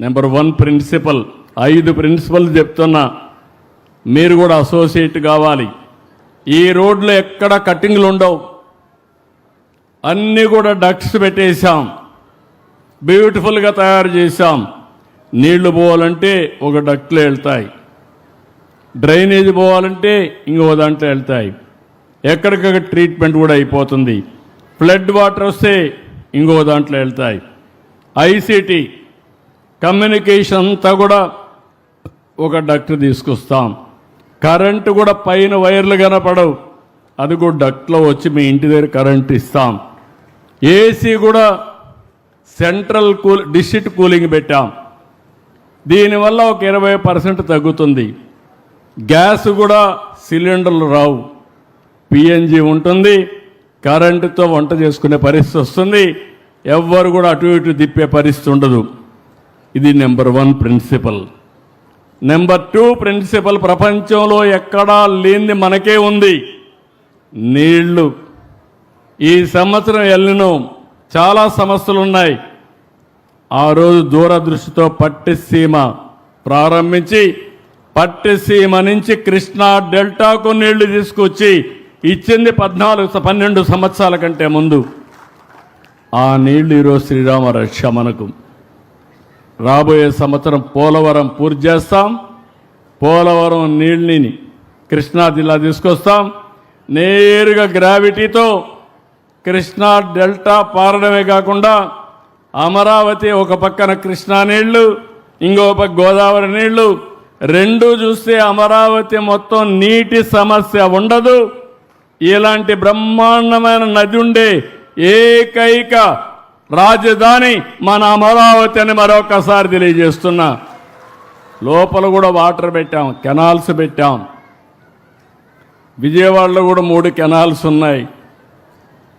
Number 1 principal. 5 principal చెప్తున్నా, మీరు కూడా అసోసియేట్ కావాలి. ఈ రోడ్లు ఎక్కడ కట్టింగ్లు ఉండవు, అన్నీ కూడా డక్ట్స్ పెట్టేశాం, బ్యూటిఫుల్గా తయారు చేశాం. నీళ్లు పోవాలంటే ఒక డక్ట్లో వెళ్తాయి, డ్రైనేజ్ పోవాలంటే ఇంకో దాంట్లో వెళ్తాయి, ఎక్కడికక్కడ ట్రీట్మెంట్ కూడా అయిపోతుంది. ఫ్లడ్ వాటర్ వస్తే ఇంకో దాంట్లో వెళ్తాయి. ఐసీటీ కమ్యూనికేషన్ అంతా కూడా ఒక డక్ట్ తీసుకొస్తాం. కరెంటు కూడా పైన వైర్లు కనపడవు, అది కూడా డక్ట్లో వచ్చి మీ ఇంటి దగ్గర కరెంట్ ఇస్తాం. ఏసీ కూడా సెంట్రల్ డిస్ట్రిక్ట్ కూలింగ్ పెట్టాం, దీనివల్ల ఒక 20% తగ్గుతుంది. గ్యాస్ కూడా సిలిండర్లు రావు, పిఎన్జి ఉంటుంది, కరెంటుతో వంట చేసుకునే పరిస్థితి వస్తుంది, ఎవ్వరు కూడా అటు ఇటు తిప్పే పరిస్థితి ఉండదు. ఇది నెంబర్ 1 ప్రిన్సిపల్. నెంబర్ 2 ప్రిన్సిపల్, ప్రపంచంలో ఎక్కడా లేనిది మనకే ఉంది, నీళ్లు. ఈ సంవత్సరం ఎల్లినో చాలా సమస్యలు ఉన్నాయి. ఆ రోజు దూరదృష్టితో పట్టిసీమ ప్రారంభించి పట్టిసీమ నుంచి కృష్ణా డెల్టాకు నీళ్లు తీసుకొచ్చి ఇచ్చింది 12 సంవత్సరాల కంటే ముందు. ఆ నీళ్లు ఈరోజు శ్రీరామ రక్ష మనకు. రాబోయే సంవత్సరం పోలవరం పూర్తి చేస్తాం. పోలవరం నీళ్ళని కృష్ణా జిల్లా తీసుకొస్తాం. నేరుగా గ్రావిటీతో కృష్ణా డెల్టా పారడమే కాకుండా అమరావతి ఒక పక్కన కృష్ణా నీళ్లు, ఇంకో పక్క గోదావరి నీళ్లు, రెండు చూస్తే అమరావతి మొత్తం నీటి సమస్య ఉండదు. ఇలాంటి బ్రహ్మాండమైన నది ఉండే ఏకైక రాజధాని మన అమరావతి అని మరొకసారి తెలియజేస్తున్నా. లోపల కూడా వాటర్ పెట్టాం, కెనాల్స్ పెట్టాం. విజయవాడలో కూడా 3 కెనాల్స్ ఉన్నాయి.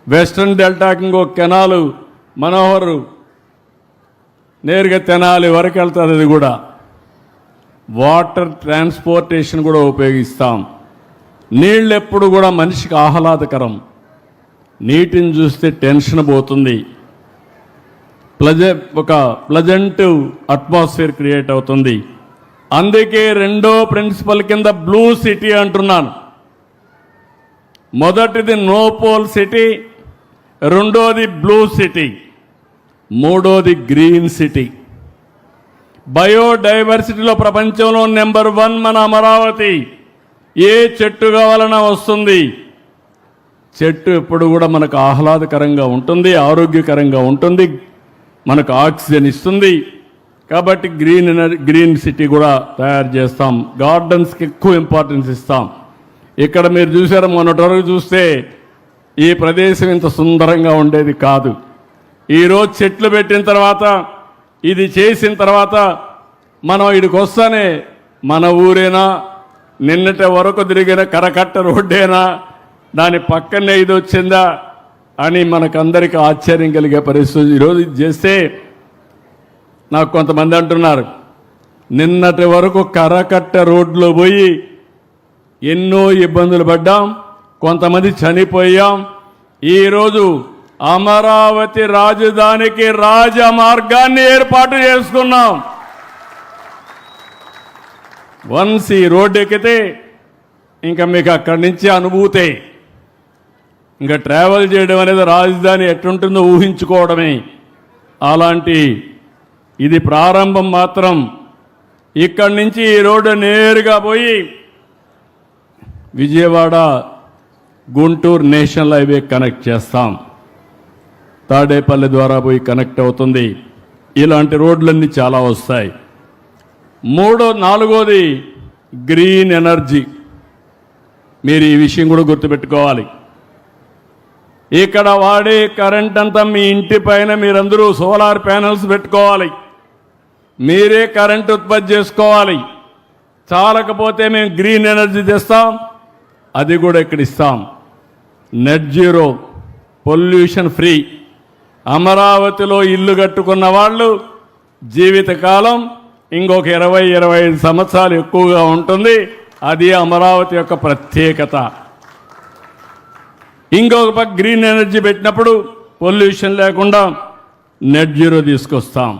వెస్ట్రన్ డెల్టాకి ఇంకో కెనాలు మనోహర్ నేరుగా తెనాలి వరకు వెళ్తుంది. అది కూడా వాటర్ ట్రాన్స్పోర్టేషన్ కూడా ఉపయోగిస్తాం. నీళ్ళు ఎప్పుడు కూడా మనిషికి ఆహ్లాదకరం. నీటిని చూస్తే టెన్షన్ పోతుంది, ఒక ప్లజెంట్ అట్మాస్ఫియర్ క్రియేట్ అవుతుంది. అందుకే 2వ ప్రిన్సిపల్ కింద బ్లూ సిటీ అంటున్నాను. మొదటిది నో పోల్ సిటీ, 2వది బ్లూ సిటీ, 3వది గ్రీన్ సిటీ. బయోడైవర్సిటీలో ప్రపంచంలో నెంబర్ 1 మన అమరావతి. ఏ చెట్టు కావాలన్నా వస్తుంది. చెట్టు ఎప్పుడు కూడా మనకు ఆహ్లాదకరంగా ఉంటుంది, ఆరోగ్యకరంగా ఉంటుంది, మనకు ఆక్సిజన్ ఇస్తుంది. కాబట్టి గ్రీన్ సిటీ కూడా తయారు చేస్తాం. గార్డెన్స్కి ఎక్కువ ఇంపార్టెన్స్ ఇస్తాం. ఇక్కడ మీరు చూసారు, మొన్నటి వరకు చూస్తే ఈ ప్రదేశం ఇంత సుందరంగా ఉండేది కాదు. ఈరోజు చెట్లు పెట్టిన తర్వాత, ఇది చేసిన తర్వాత మనం ఇక్కడికి వస్తానే మన ఊరేనా, నిన్నటి వరకు తిరిగిన కరకట్ట రోడ్డేనా, దాని పక్కనే ఇది వచ్చిందా అని మనకందరికీ ఆశ్చర్యం కలిగే పరిస్థితి. ఈరోజు ఇది చేస్తే నాకు కొంతమంది అంటున్నారు, నిన్నటి వరకు కరకట్ట రోడ్లో పోయి ఎన్నో ఇబ్బందులు పడ్డాం, కొంతమంది చనిపోయాం. ఈరోజు అమరావతి రాజధానికి రాజమార్గాన్ని ఏర్పాటు చేసుకున్నాం. వన్స్ ఈ రోడ్డు ఎక్కితే ఇంకా మీకు అక్కడి నుంచి అనుభూతే. ఇంకా ట్రావెల్ చేయడం అనేది రాజధాని ఎట్లుంటుందో ఊహించుకోవడమే. అలాంటి ఇది ప్రారంభం మాత్రం. ఇక్కడి నుంచి ఈ రోడ్డు నేరుగా పోయి Vijayawada Guntur national highway connect చేస్తాం. తాడేపల్లి ద్వారా పోయి కనెక్ట్ అవుతుంది. ఇలాంటి రోడ్లన్నీ చాలా వస్తాయి. 4వది గ్రీన్ ఎనర్జీ. మీరు ఈ విషయం కూడా గుర్తుపెట్టుకోవాలి. ఇక్కడ వాడే కరెంట్ అంతా మీ ఇంటి పైన మీరందరూ సోలార్ ప్యానెల్స్ పెట్టుకోవాలి, మీరే కరెంట్ ఉత్పత్తి చేసుకోవాలి. చాలకపోతే మేము గ్రీన్ ఎనర్జీ తెస్తాం, అది కూడా ఇక్కడ ఇస్తాం. Net zero, pollution free. అమరావతిలో ఇల్లు కట్టుకున్న వాళ్ళు జీవితకాలం ఇంకొక 20-25 సంవత్సరాలు ఎక్కువగా ఉంటుంది. అది అమరావతి యొక్క ప్రత్యేకత. ఇంకొక పక్క గ్రీన్ ఎనర్జీ పెట్టినప్పుడు పొల్యూషన్ లేకుండా నెట్ జీరో తీసుకొస్తాం.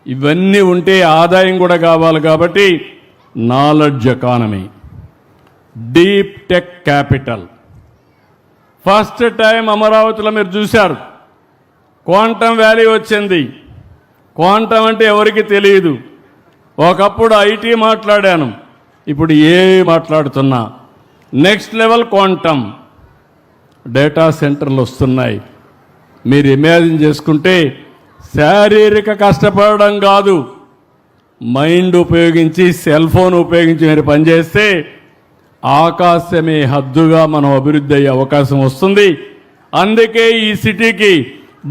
ఇవన్నీ ఉంటే ఆదాయం కూడా కావాలి. కాబట్టి knowledge economy, deep tech capital. First time అమరావతిలో మీరు చూశారు, క్వాంటమ్ వ్యాలీ వచ్చింది. క్వాంటమ్ అంటే ఎవరికి తెలియదు. ఒకప్పుడు ఐటీ మాట్లాడాను, ఇప్పుడు మాట్లాడుతున్నా. Next level quantum. డేటా సెంటర్లు వస్తున్నాయి. మీరు ఇమాజిన్ చేసుకుంటే శారీరక కష్టపడడం కాదు, మైండ్ ఉపయోగించి, సెల్ ఫోన్ ఉపయోగించి మీరు పనిచేస్తే ఆకాశమే హద్దుగా మనం అభివృద్ధి అయ్యే అవకాశం వస్తుంది. అందుకే ఈ సిటీకి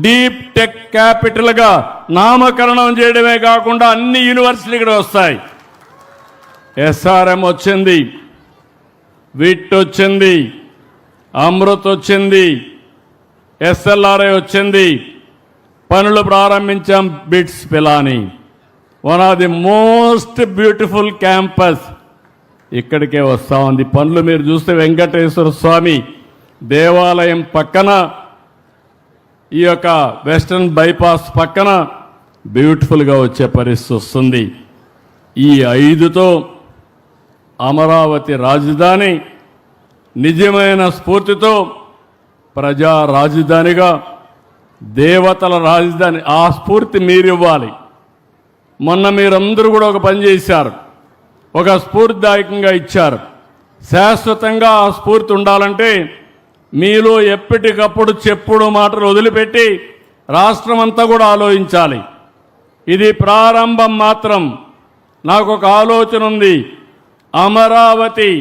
డీప్ టెక్ క్యాపిటల్గా నామకరణం చేయడమే కాకుండా అన్ని యూనివర్సిటీలు ఇక్కడ వస్తాయి. ఎస్ఆర్ఎం వచ్చింది, విట్ వచ్చింది, అమృత్ వచ్చింది, ఎస్ఎల్ఆర్ఐ వచ్చింది, పనులు ప్రారంభించాం. Bits Pilani, one of the most beautiful campus ఇక్కడికే వస్తూ ఉంది. పనులు మీరు చూస్తే వెంకటేశ్వర స్వామి దేవాలయం పక్కన, ఈ యొక్క వెస్టర్న్ బైపాస్ పక్కన బ్యూటిఫుల్గా వచ్చే పరిస్థితి వస్తుంది. ఈ 5తో అమరావతి రాజధాని నిజమైన స్ఫూర్తితో ప్రజా రాజధానిగా, దేవతల రాజధాని, ఆ స్ఫూర్తి మీరు ఇవ్వాలి. మొన్న మీరందరూ కూడా ఒక పని చేశారు, ఒక స్ఫూర్తిదాయకంగా ఇచ్చారు. శాశ్వతంగా ఆ స్ఫూర్తి ఉండాలంటే మీలో ఎప్పటికప్పుడు చెప్పుడు మాటలు వదిలిపెట్టి రాష్ట్రం అంతా కూడా ఆలోచించాలి. ఇది ప్రారంభం మాత్రం. నాకు ఒక ఆలోచన ఉంది, అమరావతి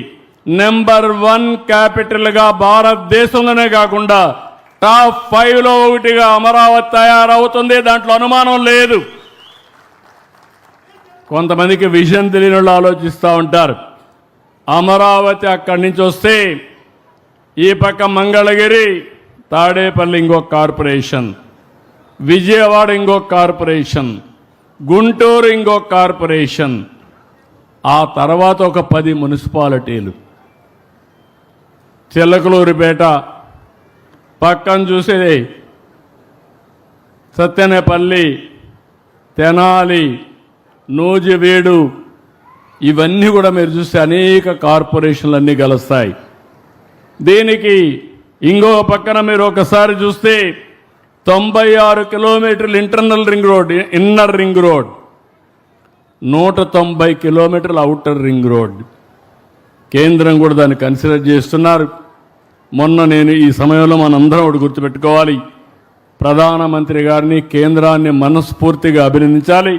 నెంబర్ 1 క్యాపిటల్గా భారతదేశంలోనే కాకుండా టాప్ 5లో ఒకటిగా అమరావతి తయారవుతుంది. దాంట్లో అనుమానం లేదు. కొంతమందికి విజన్ తెలియని వాళ్ళు ఆలోచిస్తూ ఉంటారు. అమరావతి అక్కడి నుంచి వస్తే ఈ పక్క మంగళగిరి, తాడేపల్లి ఇంకొక కార్పొరేషన్, విజయవాడ ఇంకొక కార్పొరేషన్, గుంటూరు ఇంకొక కార్పొరేషన్, ఆ తర్వాత ఒక 10 మున్సిపాలిటీలు. చిల్లకలూరిపేట పక్కన చూసే సత్తెనపల్లి, తెనాలి, నూజివీడు, ఇవన్నీ కూడా మీరు చూస్తే అనేక కార్పొరేషన్లు అన్నీ కలుస్తాయి. దీనికి ఇంకో పక్కన మీరు ఒకసారి చూస్తే 96 కిలోమీటర్లు internal ring road, inner ring road, 190 కిలోమీటర్ల అవుటర్ రింగ్ రోడ్. కేంద్రం కూడా దాన్ని కన్సిడర్ చేస్తున్నారు. మొన్న నేను ఈ సమయంలో మనందరం ఒకటి గుర్తుపెట్టుకోవాలి, ప్రధానమంత్రి గారిని, కేంద్రాన్ని మనస్ఫూర్తిగా అభినందించాలి.